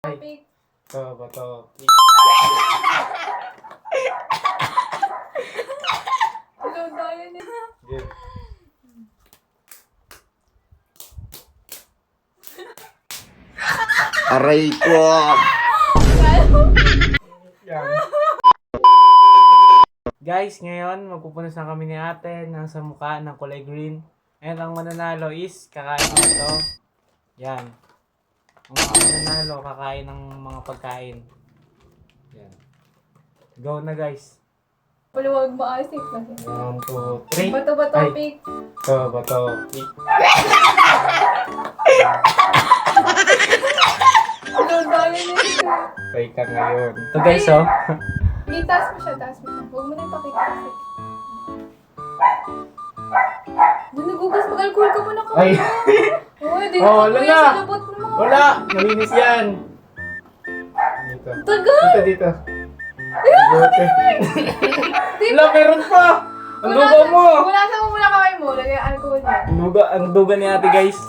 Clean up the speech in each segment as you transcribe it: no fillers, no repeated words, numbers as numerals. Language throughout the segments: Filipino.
Topic. Ito ba to? Hello, Diane. Game. Aray ko! Yan. Guys, ngayon magpupunas na kami ni ate ng sa mukha ng kulay green. And ang mananalo is kakain na ito. Yan. Ang mga mananalo kakain ng mga pagkain. Yan. Go na guys. Paluwag maasik. 1, 2, 3. Bato ba topic? Ito ba to? Hello, Diane. Try ka ngayon. Ito guys oh. Taas mo siya, taas mo siya. Huwag mo na ipakita kasi. Nagugas, mag-alcohol ka muna Ay. Uy, di Oh, na wala kuya na. sa labot mo. Wala! Nalinis yan! Dito. Tagal! Dito. Wala, meron pa! Ang duga mo! Punasan mo muna kamay mo. Lagay ang alcohol niya. Ang duga ni ate guys.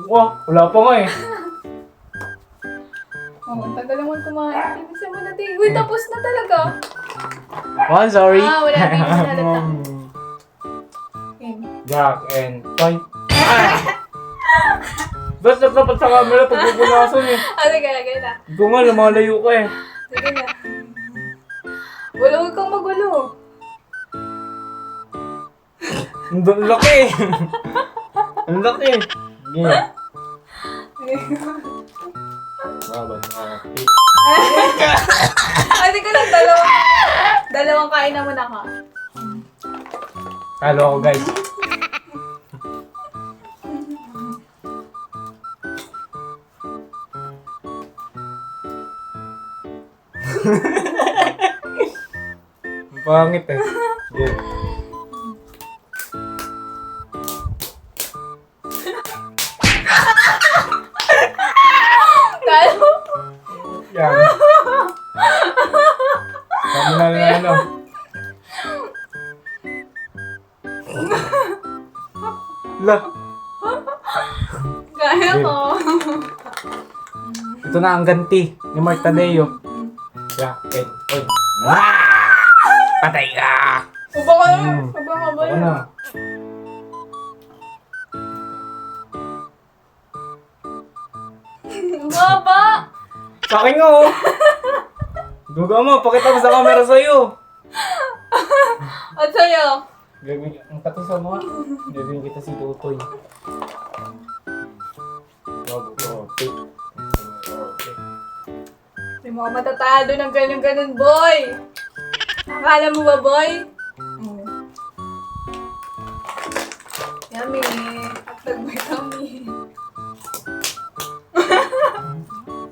Wala pa nga eh. Oh, tagal naman kumain. Ibisan mo na din. Uy, tapos na talaga. Oh, sorry. Wala din halata. Jack and Toy. Ba't dapat sa camera pag pupunasan eh? Sige, lagay na. Ikaw nga, lumalayo ka eh. Sige na. Wala, huwag kang magulo. Ang laki eh. Ang laki eh. Yeah. Hindi ko lang dalawang kain na muna ka. Talo ako guys. Ang pangit eh. Yeah. Kalo? Yan. Sabi na ano. La. Kaya ko. Ito na ang ganti ni Mark Tadeo. Yeah, okay. Oy. Patay ka! Uba ka na. Uba ka ba Ako yun? na. Baba! Sa akin nga oh. Duga mo, pakita mo sa camera sa'yo. At sa'yo? Gagawin, ang pati sa mga. Gagawin kita si Tutoy. May mga matatalo ng ganun-ganun, boy! Akala mo ba, boy? Yummy! Atag may kami.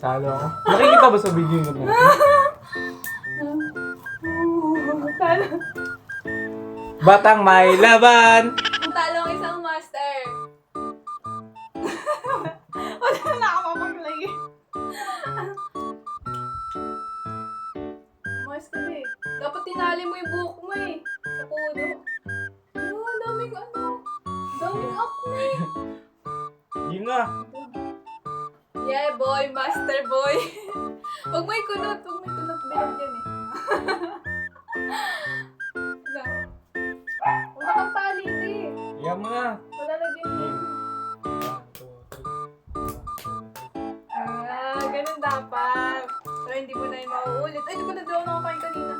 Talo ako. Nakikita ba sa video ko na? Talo. Batang may laban! Talo ang isang master. Wala na ako mapaglagi. Mas ka eh. Dapat tinali mo yung buhok mo eh. Sa puno. Oh, daming daming acne. Game na! Yeah, boy, master boy. Huwag mo ikunot, bilog yan eh. Huwag kang palit eh. Iyan mo na! Wala na din yun. Ganun dapat. Pero hindi mo na yung mauulit. Ay, di ko na daw nakakain kanina.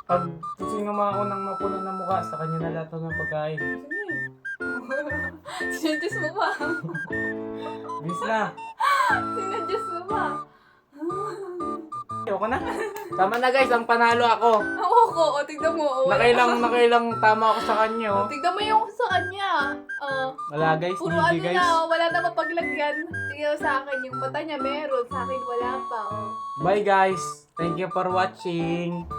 Pag sino maunang mapuno ng mukha, sa kanya na lahat ng pagkain. Sinadjust mo ba? Bis na! Sinadjust mo ba? Ayoko na. Tama na guys, ang panalo ako. Oo ko, o tignan mo. Nakailang tama ako sa kanya oh. Tignan mo yung sa kanya. Wala guys, Puro hindi guys. wala na mapaglagyan. Tingnan mo sa akin, yung mata niya meron, sa akin wala pa. Bye guys. Thank you for watching.